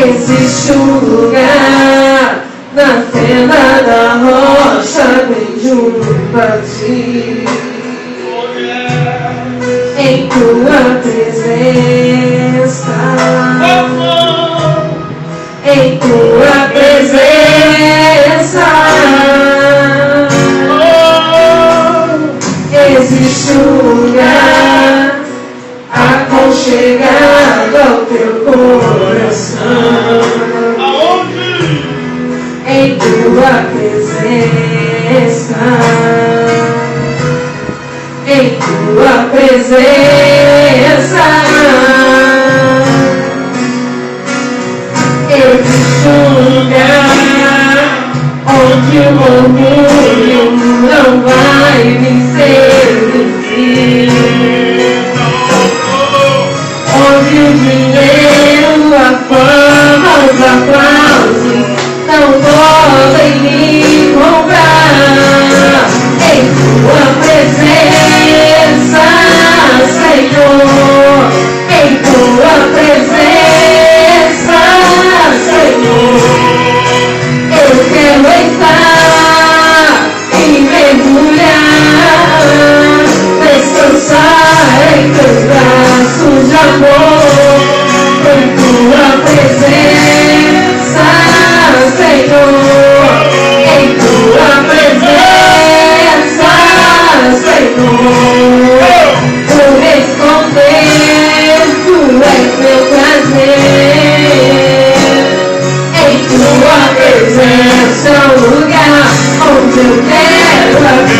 Existe um lugar na fenda da rocha bem junto a ti. Em tua presença, em tua presença, existe um lugar aconchegado ao teu coração. Em tua presença, em tua presença, existe um lugar onde o orgulho não vai vencer em si, onde o dinheiro, a fama, os aplausos não podem me comprar. Em tua presença, Senhor, em tua presença, Senhor, eu quero entrar e mergulhar, descansar em teus braços de amor. Em tua presença, Senhor, em tua presença, Senhor, vou me esconder, tu és meu prazer. Em tua presença é o lugar onde eu quero habitar.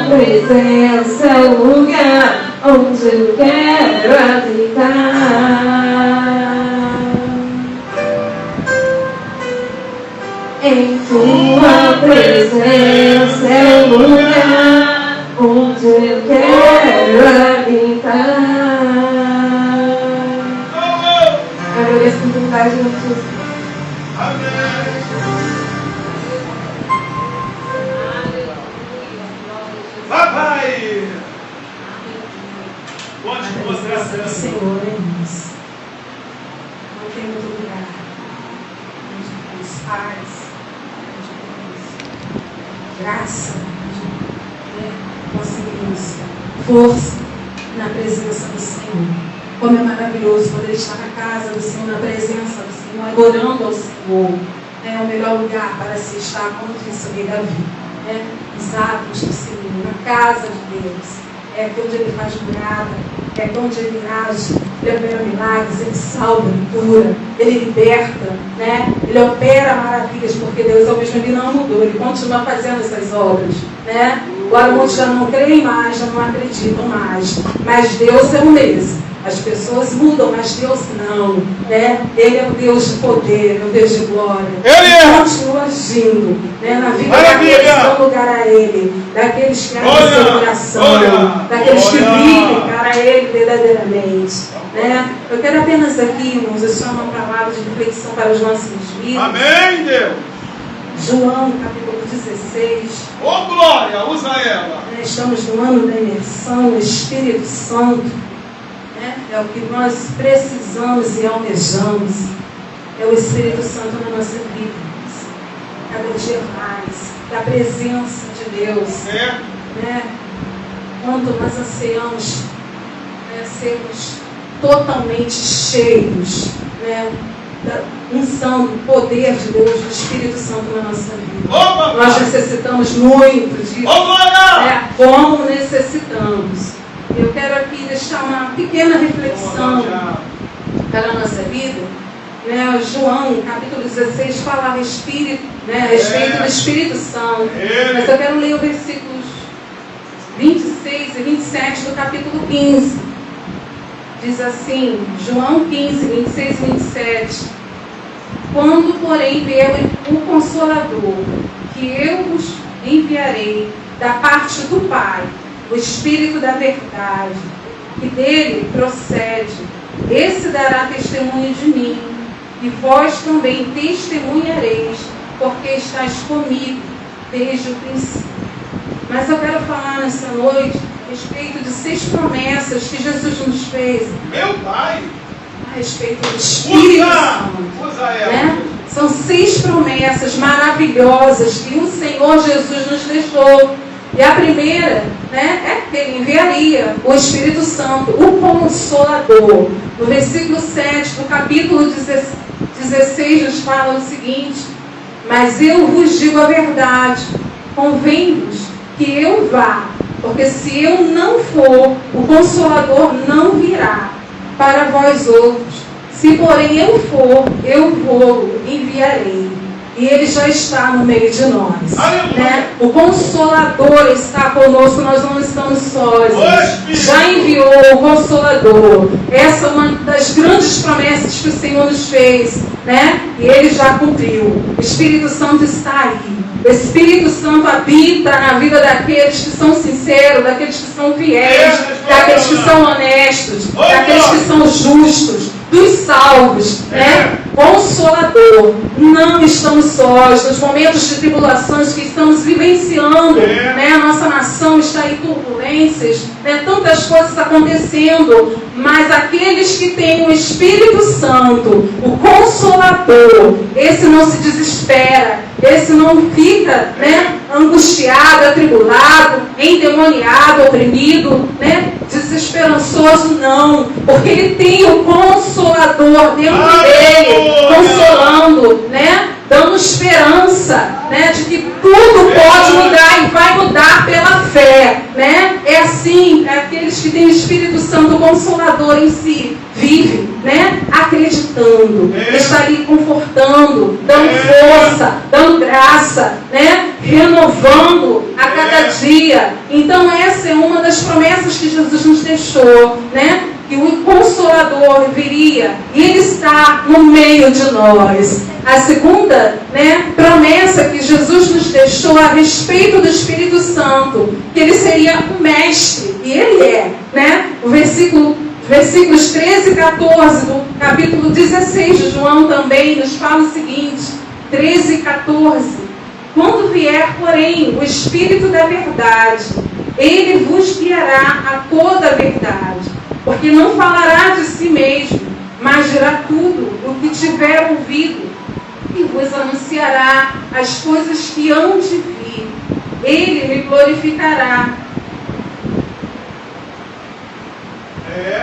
Presença é o lugar onde eu quero habitar. Em tua presença é o lugar onde eu quero habitar. Agradeço a oportunidade de Jesus. Amém. Papai! Onde você está? Senhor, não tem outro lugar onde temos paz, onde temos graça, onde conseguimos força na presença do Senhor. Como é maravilhoso poder estar na casa do Senhor, na presença do Senhor, adorando ao Senhor. É o melhor lugar para se estar, como disse o rei Davi. Os atos do Senhor, na casa de Deus. É onde Ele faz morada, é onde Ele age, Ele opera milagres, Ele salva, Ele cura, Ele liberta, né? Ele opera maravilhas, porque Deus ao mesmo Ele não mudou, Ele continua fazendo essas obras, né? Agora muitos já não creem mais, já não acreditam mais, mas Deus é o mesmo. As pessoas mudam, mas Deus não, né? Ele é o Deus de poder, é o Deus de glória. Ele continua agindo, né? Na vida daqueles que dão lugar a Ele, daqueles que abrem seu coração, daqueles que vivem para Ele verdadeiramente, né? Eu quero apenas aqui, irmãos, deixar uma palavra de reflexão para os nossos vidas. Amém, Deus! João, capítulo 16. Oh, glória! Usa ela! Estamos no ano da imersão no Espírito Santo. É o que nós precisamos e almejamos. É o Espírito Santo na nossa vida. Cada dia mais. Da presença de Deus. Né? Quando nós ansiamos sermos totalmente cheios, né, da unção, do poder de Deus, do Espírito Santo na nossa vida. Nós necessitamos muito disso. Como necessitamos. Eu quero aqui deixar uma pequena reflexão para a nossa vida. Né, João, capítulo 16, fala a respeito do Espírito Santo. Mas eu quero ler os versículos 26 e 27 do capítulo 15. Diz assim, João 15, 26 e 27. Quando, porém, vier o Consolador, que eu vos enviarei da parte do Pai, o Espírito da verdade, que dele procede, esse dará testemunho de mim, e vós também testemunhareis, porque estáis comigo desde o princípio. Mas eu quero falar nessa noite a respeito de 6 promessas que Jesus nos fez. Meu Pai! A respeito do Espírito Santo. Né? São 6 promessas maravilhosas que o Senhor Jesus nos deixou. E a primeira, né, é que Ele enviaria o Espírito Santo, o Consolador. No versículo 7 do capítulo 16 nos fala o seguinte: mas eu vos digo a verdade, convém-vos que eu vá, porque se eu não for, o Consolador não virá para vós outros. Se porém eu for, eu vou enviarei. E Ele já está no meio de nós. Né? O Consolador está conosco, nós não estamos sós. Já enviou o Consolador. Essa é uma das grandes promessas que o Senhor nos fez. Né? E Ele já cumpriu. O Espírito Santo está aí. O Espírito Santo habita na vida daqueles que são sinceros, daqueles que são fiéis, daqueles que são honestos, daqueles que são justos, dos salvos, né? Consolador. Não estamos sós nos momentos de tribulações que estamos vivenciando, né? A nossa nação está em turbulências, né? Tantas coisas acontecendo, mas aqueles que têm o Espírito Santo, o Consolador, esse não se desespera, esse não fica, né, angustiado, atribulado, endemoniado, oprimido, né, desesperançoso, não, porque ele tem o Consolador dentro dele, consolando, né, dando esperança, né, de que tudo pode mudar e vai mudar pela fé, né? É assim, é aqueles que têm o Espírito Santo Consolador em si, vive, né, acreditando, está ali confortando, dando força, dando graça, né, renovando a cada dia. Então essa é uma das promessas que Jesus nos deixou, né? Que o Consolador viria e Ele está no meio de nós. A segunda, né, promessa que Jesus nos deixou a respeito do Espírito Santo, que Ele seria um mestre, e Ele é, né? Versículos 13 e 14 do capítulo 16 de João também nos fala o seguinte, 13 e 14. Quando vier, porém, o Espírito da verdade, Ele vos guiará a toda a verdade, porque não falará de si mesmo, mas dirá tudo o que tiver ouvido, e vos anunciará as coisas que hão de vir. Ele me glorificará,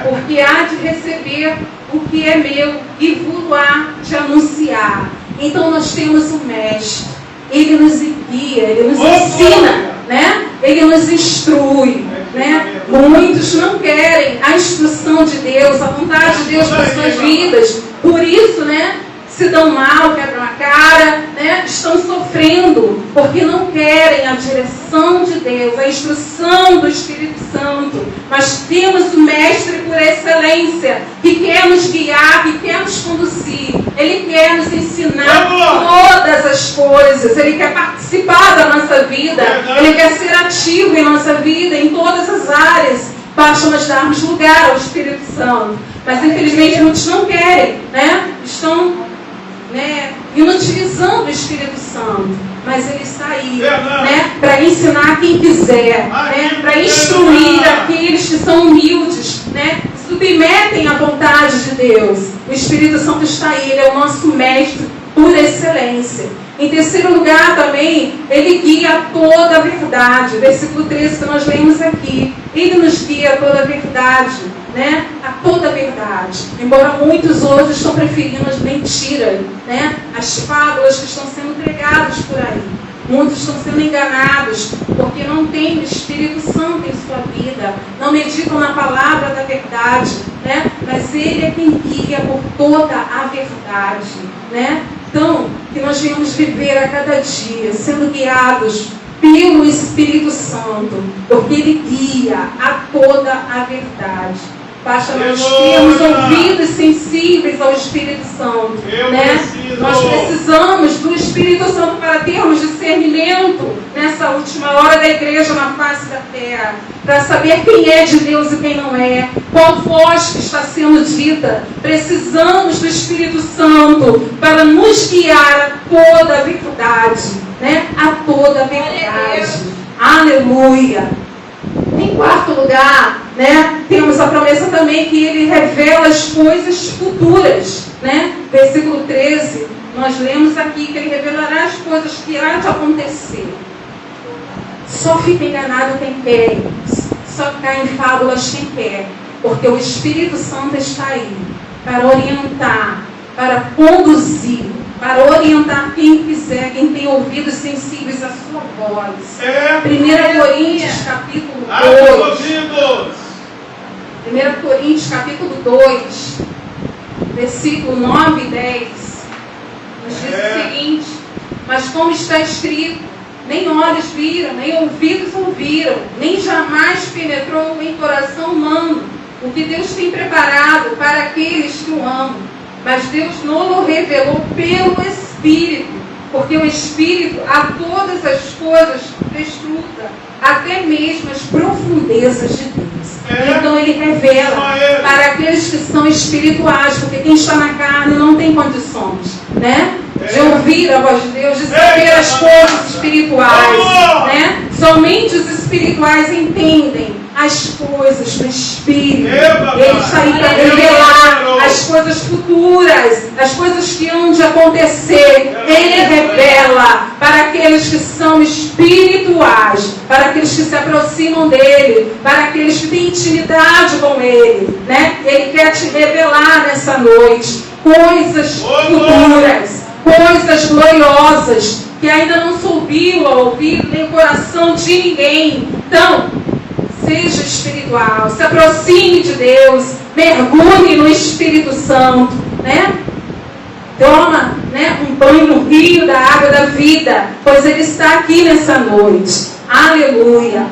porque há de receber o que é meu e vos-lo-á de anunciar. Então nós temos um mestre, ele nos guia, ele nos ensina, né? Ele nos instrui, né? Muitos não querem a instrução de Deus, a vontade de Deus para suas vidas, por isso, né, se dão mal, quebram a cara, né? Estão sofrendo, porque não querem a direção de Deus, a instrução do Espírito Santo. Mas temos o Mestre por excelência, que quer nos guiar, que quer nos conduzir. Ele quer nos ensinar todas as coisas. Ele quer participar da nossa vida. Ele quer ser ativo em nossa vida, em todas as áreas. Basta nós darmos lugar ao Espírito Santo. Mas infelizmente muitos não querem, né? Estão, né, inutilizando o Espírito Santo, mas ele está aí, né, para ensinar quem quiser, né, para instruir aqueles que são humildes, né, submetem à vontade de Deus. O Espírito Santo está aí, ele é o nosso mestre por excelência. Em terceiro lugar também, ele guia toda a verdade. Versículo 13 que nós lemos aqui. Ele nos guia toda a verdade. né, a toda a verdade. Embora muitos hoje estão preferindo as mentiras, né, as fábulas que estão sendo pregadas por aí. Muitos estão sendo enganados porque não têm o Espírito Santo em sua vida, não meditam na palavra da verdade, né? Mas Ele é quem guia por toda a verdade, né? Então, que nós venhamos viver a cada dia sendo guiados pelo Espírito Santo, porque Ele guia a toda a verdade. Basta nós termos ouvidos sensíveis ao Espírito Santo, né? Nós precisamos do Espírito Santo para termos discernimento nessa última hora da igreja na face da terra, para saber quem é de Deus e quem não é, qual voz que está sendo dita. Precisamos do Espírito Santo para nos guiar a toda a verdade, né? A toda a verdade. Aleluia! Em quarto lugar, né, temos a promessa também que Ele revela as coisas futuras, né? Versículo 13, nós lemos aqui que Ele revelará as coisas que há de acontecer. Só fica enganado quem quer, só cai em fábulas quem quer, porque o Espírito Santo está aí para orientar, para conduzir, para orientar quem quiser, quem tem ouvidos sensíveis à sua voz. 1 Coríntios capítulo 2. 1 Coríntios capítulo 2, versículo 9 e 10. Nos diz o seguinte: mas como está escrito, nem olhos viram, nem ouvidos ouviram, nem jamais penetrou em coração humano o que Deus tem preparado para aqueles que o amam. Mas Deus não o revelou pelo Espírito, porque o Espírito a todas as coisas desfruta, até mesmo as profundezas de Deus. Então Ele revela para aqueles que são espirituais, porque quem está na carne não tem condições, né, de ouvir a voz de Deus, de saber as coisas espirituais, né? Somente os espirituais entendem as coisas do Espírito. Ele está aí para revelar as coisas futuras, as coisas que hão de acontecer. Ele revela para aqueles que são espirituais, para aqueles que se aproximam dele, para aqueles que têm intimidade com ele, né? Ele quer te revelar nessa noite coisas futuras, coisas gloriosas que ainda não subiu ao ouvido nem o coração de ninguém. Então, seja espiritual, se aproxime de Deus, mergulhe no Espírito Santo, né? Toma, né, um banho no rio da água da vida, pois Ele está aqui nessa noite. Aleluia.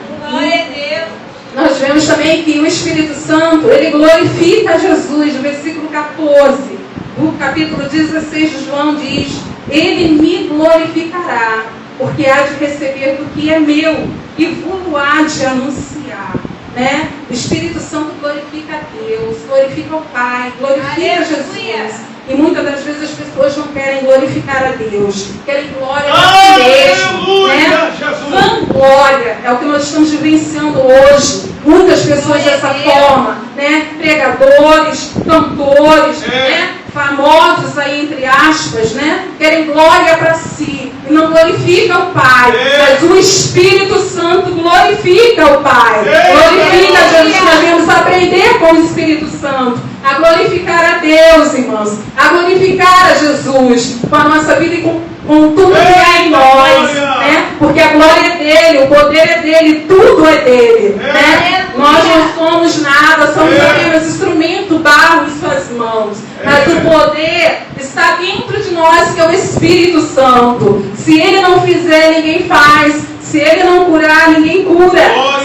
Nós vemos também que o Espírito Santo, Ele glorifica Jesus. No versículo 14 do capítulo 16 de João diz: Ele me glorificará, porque há de receber do que é meu e vos há de anunciar, né? O Espírito Santo glorifica a Deus, glorifica o Pai, glorifica Jesus. E muitas das vezes as pessoas não querem glorificar a Deus, querem glória a si mesmo, né? Vanglória é o que nós estamos vivenciando hoje. Muitas pessoas dessa forma, né? Pregadores, cantores, né? Famosos aí entre aspas, né? Querem glória para si e não glorifica o Pai. Mas o Espírito Santo glorifica o Pai, glorifica a Jesus. Nós devemos aprender com o Espírito Santo a glorificar a Deus, irmãos, a glorificar a Jesus com a nossa vida e com tudo que há em nós, né? Porque a glória é dele, o poder é dele, tudo é dele, né? Nós não somos nada, somos apenas instrumento, barro em suas mãos, mas o poder está dentro de nós, que é o Espírito Santo. Se ele não fizer, ninguém faz. Se ele não curar, ninguém cura.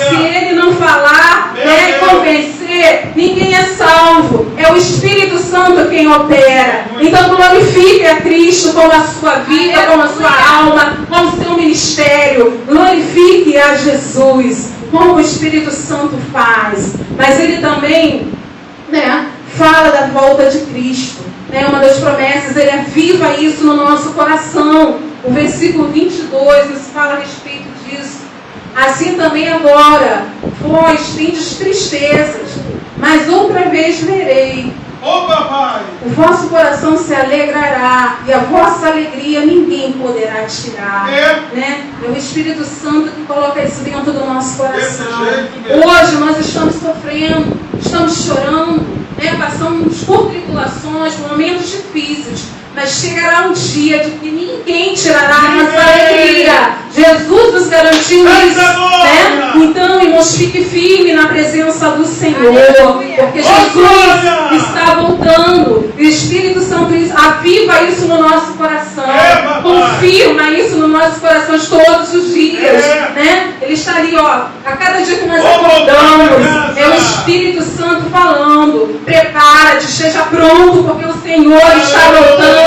Se ele não falar, né, e convencer, ninguém é salvo. É o Espírito Santo quem opera. Então glorifique a Cristo com a sua vida, com a sua alma, com o seu ministério. Glorifique a Jesus, como o Espírito Santo faz. Mas ele também, né, fala da volta de Cristo. Né, uma das promessas, ele aviva isso no nosso coração. O versículo 22 nos fala a respeito disso. Assim também agora, vós tendes tristezas, mas outra vez verei. O vosso coração se alegrará, e a vossa alegria ninguém poderá tirar. Né? É o Espírito Santo que coloca isso dentro do nosso coração. Hoje nós estamos sofrendo estamos chorando, né? Passamos por tribulações, por momentos difíceis, mas chegará um dia de que ninguém tirará a nossa alegria. Jesus nos garantiu isso, né? Então, irmãos, fique firme na presença do Senhor, porque Jesus está voltando. O Espírito Santo aviva isso no nosso coração, confirma isso no nosso coração todos os dias, né? Ele está ali, ó, a cada dia que nós acordamos, é o Espírito Santo falando: prepara-te, esteja pronto, porque o Senhor está voltando.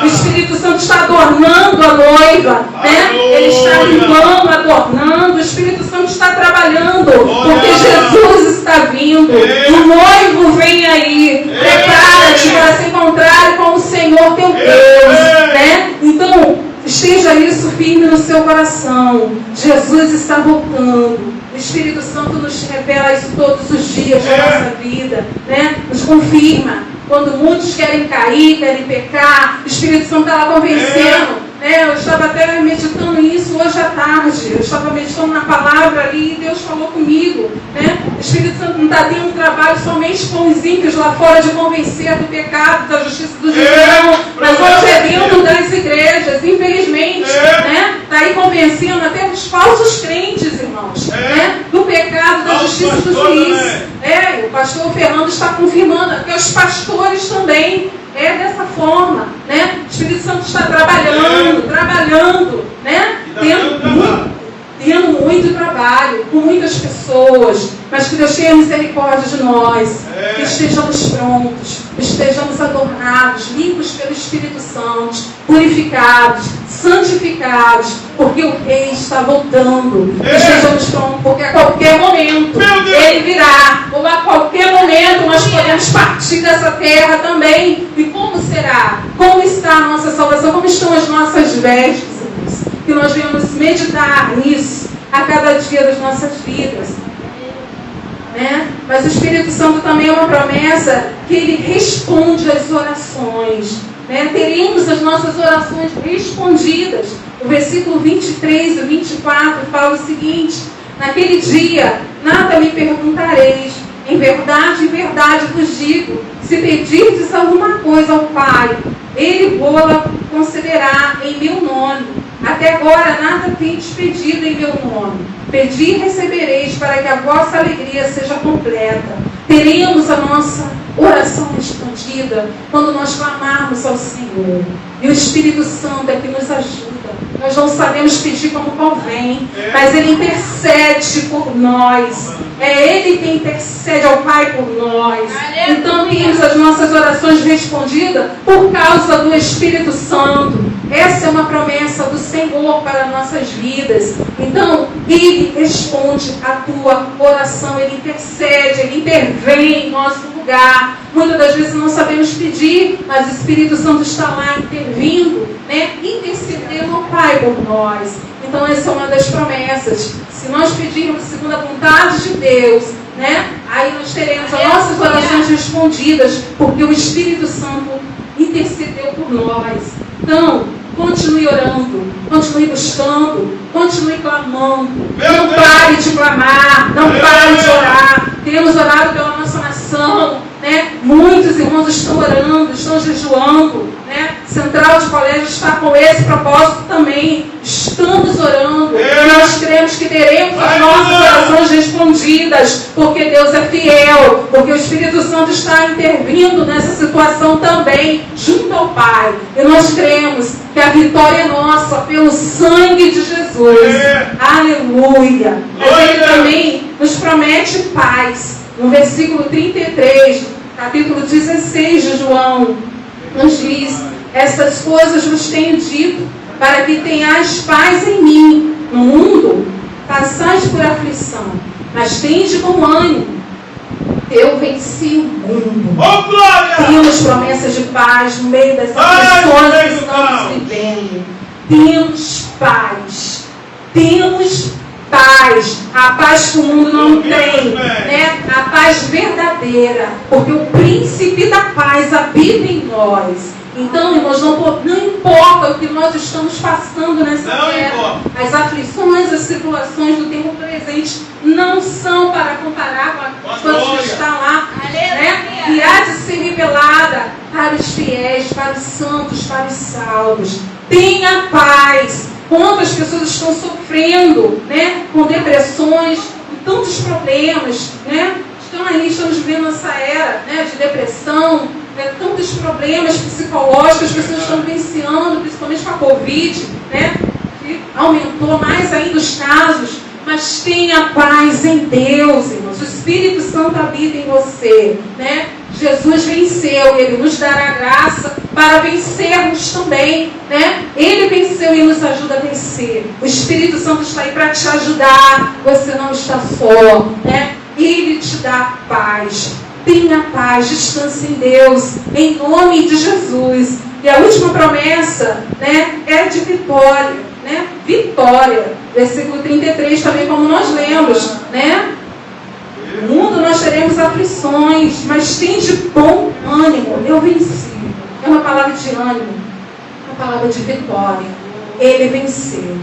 O Espírito Santo está adornando a noiva, né? Ele está limpando, adornando. O Espírito Santo está trabalhando, porque Jesus está vindo. O noivo vem aí. Prepara-te para se encontrar com o Senhor teu Deus, né? Então, esteja isso firme no seu coração. Jesus está voltando. O Espírito Santo nos revela isso todos os dias da nossa vida, né? Nos confirma. Quando muitos querem cair, querem pecar, o Espírito Santo está lá convencendo. Eu estava até meditando isso hoje à tarde. Eu estava meditando na palavra ali e Deus falou comigo, né? O Espírito Santo não está tendo um trabalho somente com os ímpios lá fora de convencer do pecado, da justiça do juízo, não. Mas hoje é dentro das igrejas, infelizmente, né? Está aí convencendo até os falsos crentes, irmãos, né? Do pecado, da justiça do juízo. O pastor Fernando está confirmando, até os pastores também. É dessa forma, né? O Espírito Santo está trabalhando, né? Tendo muito trabalho, com muitas pessoas, mas que Deus tenha misericórdia de nós, que estejamos prontos, estejamos adornados, limpos pelo Espírito Santo, purificados, santificados, porque o Rei está voltando. Estejamos prontos, porque a qualquer momento Ele virá, ou a qualquer momento nós podemos partir dessa terra também. E como será? Como está a nossa salvação? Como estão as nossas vestes? Que nós venhamos meditar nisso a cada dia das nossas vidas, né? Mas o Espírito Santo também é uma promessa que Ele responde às orações, né? Teremos as nossas orações respondidas. O versículo 23 e 24 fala o seguinte: naquele dia nada me perguntareis, em verdade vos digo, se pedirdes alguma coisa ao Pai, Ele vô-la concederá em meu nome. Até agora nada tendes pedido em meu nome. Pedi e recebereis, para que a vossa alegria seja completa. Teremos a nossa oração respondida quando nós clamarmos ao Senhor. E o Espírito Santo é que nos ajuda. Nós não sabemos pedir como convém, mas Ele intercede por nós. É Ele quem intercede ao Pai por nós. Então temos as nossas orações respondidas por causa do Espírito Santo. Essa é uma promessa do Senhor para nossas vidas. Então, Ele responde a tua oração, Ele intercede, Ele intervém em nosso lugar. Muitas das vezes não sabemos pedir, mas o Espírito Santo está lá intervindo, né? Intercedendo ao Pai por nós. Então, essa é uma das promessas. Se nós pedirmos segundo a vontade de Deus, né? Aí nós teremos as nossas orações respondidas, porque o Espírito Santo intercedeu por nós. Então, continue orando, continue buscando, continue clamando. Não pare de clamar, não pare de orar. Temos orado pela nossa nação, né? Muitos irmãos estão orando, estão jejuando, né? Central de Colégio está com esse propósito também. Estamos orando. E nós cremos que teremos as nossas orações respondidas, porque Deus é fiel, porque o Espírito Santo está intervindo nessa situação também, junto ao Pai. E nós cremos que a vitória é nossa pelo sangue de Jesus. Aleluia. Mas Ele também nos promete paz. No versículo 33, capítulo 16 de João, nos diz: essas coisas vos tenho dito, para que tenhais paz em mim. No mundo passais por aflição, mas tende bom ânimo. Eu venci o mundo. Temos promessas de paz no meio das aflições que estamos vivendo. Temos paz. Temos paz. A paz que o mundo não tem, né? A paz verdadeira, porque o príncipe da paz habita em nós. Então, irmãos, não importa o que nós estamos passando nessa terra, as aflições, as tribulações do tempo presente não são para comparar com as coisas que estão lá e há de ser revelada para os fiéis, para os santos, para os salvos. Tenha paz. Quantas pessoas estão sofrendo, né, com depressões, com tantos problemas, né? Estamos vivendo essa era, né, de depressão, tantos problemas psicológicos, as pessoas estão vivenciando, principalmente com a Covid, né, que aumentou mais ainda os casos. Mas tenha paz em Deus, irmãos. O Espírito Santo habita em você, né? Jesus venceu, Ele nos dará graça para vencermos também, né? Ele venceu e nos ajuda a vencer. O Espírito Santo está aí para te ajudar. Você não está só, né? Ele te dá paz. Tenha paz, descanse em Deus, em nome de Jesus. E a última promessa, né, é de vitória, né? Vitória. Versículo 33 também, como nós lemos, né? No mundo nós teremos aflições, mas tem de bom ânimo. Eu venci. É uma palavra de ânimo, uma palavra de vitória. Ele venceu.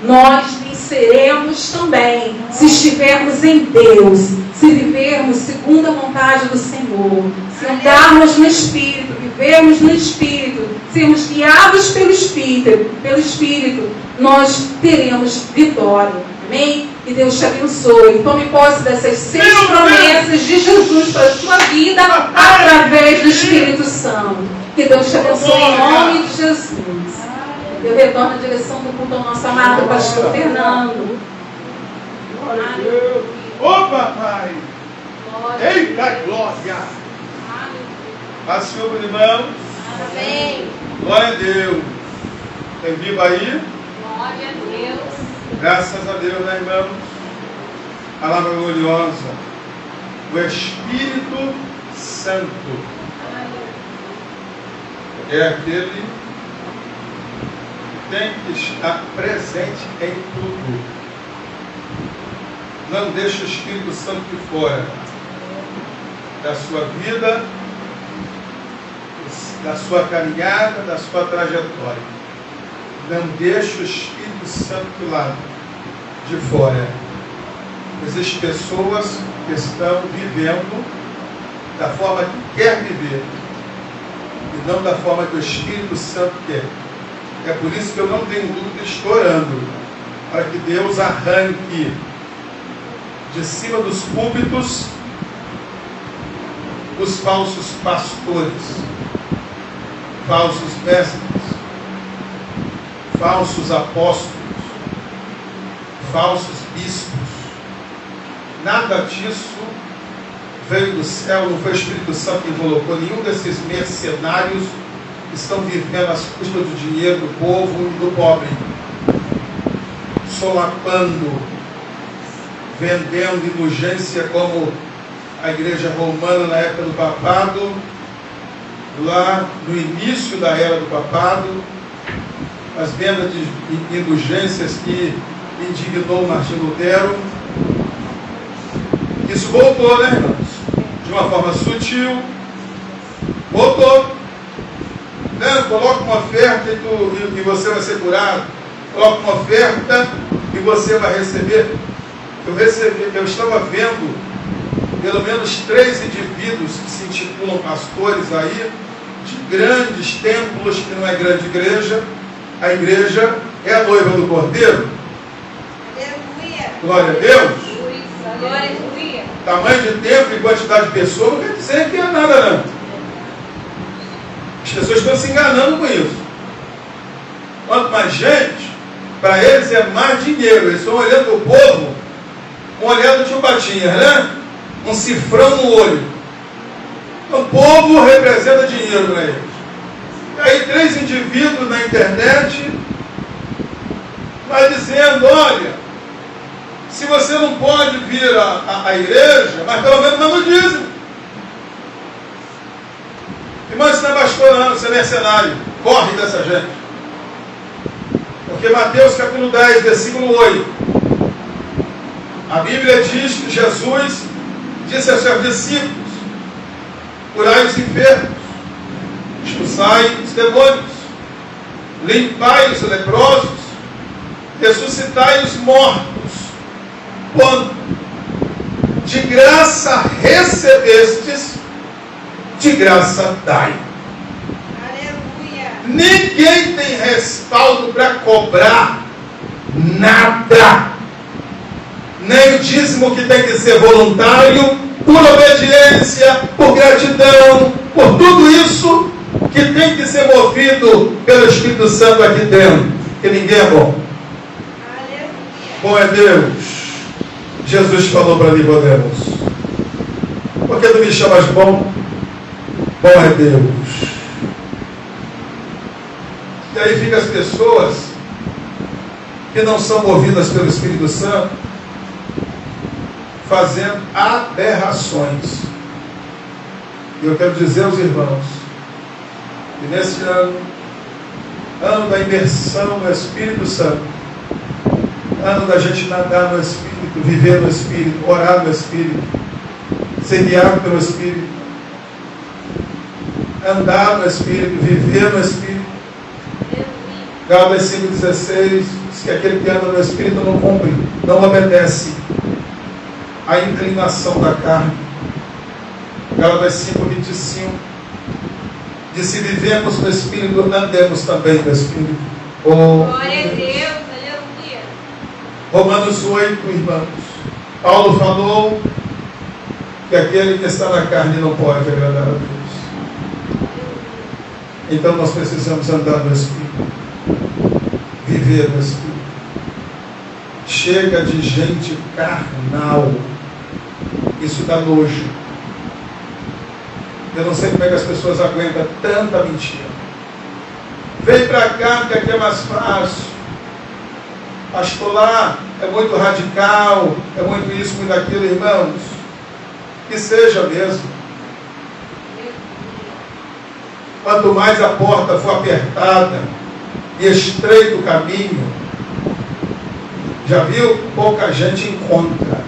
Nós venceremos também, se estivermos em Deus, se vivermos segundo a vontade do Senhor, se andarmos no Espírito, vivermos no Espírito, sermos guiados pelo Espírito, nós teremos vitória. Amém? Que Deus te abençoe. Tome posse dessas 6 promessas de Jesus para a sua vida através do Espírito Santo. Que Deus te abençoe em nome de Jesus. Eu retorno à direção do culto ao nosso amado pastor Fernando. Glória a Deus. Ô papai! Eita glória! Paz, Senhor, meus irmãos. Amém. Glória a Deus. Tem vivo aí? Glória a Deus. Graças a Deus, né, irmãos? Palavra gloriosa. O Espírito Santo é aquele que tem que estar presente em tudo. Não deixe o Espírito Santo de fora da sua vida, da sua caminhada, da sua trajetória. Não deixe o Espírito Santo de lado, de fora. Existem pessoas que estão vivendo da forma que quer viver e não da forma que o Espírito Santo quer. É por isso que eu não tenho dúvida, estou orando para que Deus arranque de cima dos púlpitos os falsos pastores, falsos mestres, falsos apóstolos, falsos bispos. Nada disso veio do céu, não foi o Espírito Santo que colocou. Nenhum desses mercenários estão vivendo às custas do dinheiro do povo e do pobre, solapando, vendendo indulgência, como a igreja romana na época do papado, lá no início da era do papado, as vendas de indulgências que indignou Martinho Lutero. Isso voltou, né, irmãos? De uma forma sutil, voltou. Né? Coloca uma oferta e você vai ser curado. Coloca uma oferta e você vai receber. Eu estava vendo pelo menos 3 indivíduos que se intitulam pastores aí, de grandes templos, que não é grande igreja. A igreja é a noiva do Cordeiro. Aleluia. Glória a Deus. Aleluia. Tamanho de tempo e quantidade de pessoas não quer dizer que é nada, não. As pessoas estão se enganando com isso. Quanto mais gente, para eles é mais dinheiro. Eles estão olhando para o povo com olhada de chupatinhas, né? Um cifrão no olho. Então, o povo representa dinheiro para eles. E aí 3 indivíduos na internet vai dizendo, olha, se você não pode vir à igreja, mas pelo menos não no dízimo. Irmão, isso não é pastor não, isso é mercenário. Corre dessa gente. Porque Mateus capítulo 10, versículo 8. A Bíblia diz que Jesus disse aos seus discípulos: curai os enfermos, expulsai os demônios, limpai os leprosos, ressuscitai os mortos. Quando de graça recebestes, de graça dai. Aleluia. Ninguém tem respaldo para cobrar nada. Nem o dízimo que tem que ser voluntário, por obediência, por gratidão, por tudo isso que tem que ser movido pelo Espírito Santo aqui dentro. Que ninguém é bom. Aleluia. Bom é Deus. Jesus falou para Nicodemos: por que tu me chamas bom? Bom é Deus. E aí ficam as pessoas que não são movidas pelo Espírito Santo fazendo aberrações. E eu quero dizer aos irmãos que nesse ano da imersão no Espírito Santo, ano da gente nadar no Espírito, viver no Espírito, orar no Espírito, ser guiado pelo Espírito, andar no Espírito, viver no Espírito. Gálatas 5,16 diz que aquele que anda no Espírito não cumpre, não obedece a inclinação da carne. Gálatas 5,25 diz: se vivemos no Espírito, andemos também no Espírito. Glória a Deus. Aleluia. Romanos 8, irmãos. Paulo falou que aquele que está na carne não pode agradar a Deus. Então nós precisamos andar no Espírito, viver no Espírito. Chega de gente carnal. Isso dá nojo. Eu não sei como é que as pessoas aguentam tanta mentira. Vem para cá porque aqui é mais fácil. Pastor, lá é muito radical, é muito isso, muito aquilo, irmãos. Que seja mesmo. Quanto mais a porta for apertada e estreito o caminho, já viu? Pouca gente encontra.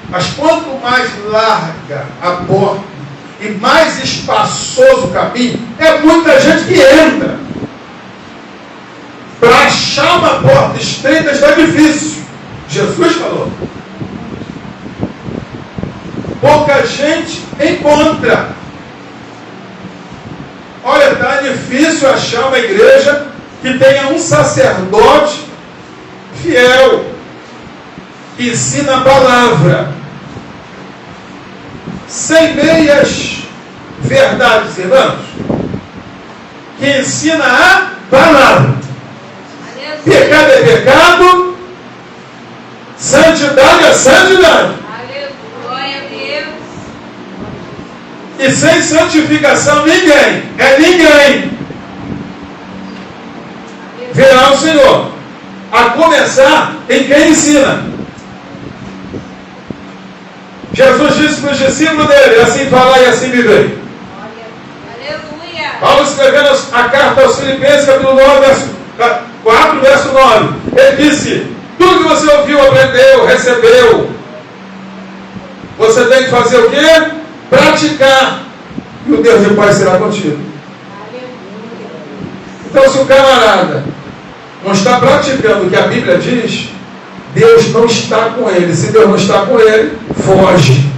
Mas quanto mais larga a porta e mais espaçoso o caminho, é muita gente que entra. Para achar uma porta estreita está difícil. Jesus falou. Pouca gente encontra. Olha, está difícil achar uma igreja que tenha um sacerdote fiel, que ensina a palavra, sem meias verdades, irmãos, que ensina a palavra. Pecado é pecado, santidade é santidade. Glória a Deus. E sem santificação ninguém é ninguém verá o Senhor, a começar em quem ensina. Jesus disse para os discípulos dele: assim falar e assim viver. Aleluia. Paulo escrevendo a carta aos Filipenses, capítulo 9, verso 4, verso 9. Ele disse: tudo que você ouviu, aprendeu, recebeu, você tem que fazer o quê? Praticar. E o Deus de paz será contigo. Então, se o camarada não está praticando o que a Bíblia diz, Deus não está com ele. Se Deus não está com ele, foge.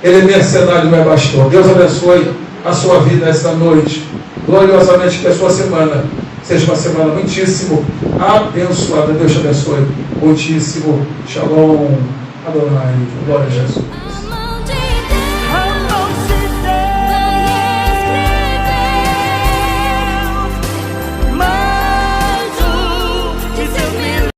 Ele é mercenário, não é pastor. Deus abençoe a sua vida esta noite. Gloriosamente, que a sua semana seja uma semana muitíssimo abençoada. Deus te abençoe. Muitíssimo. Shalom. Adonai. Glória a Jesus.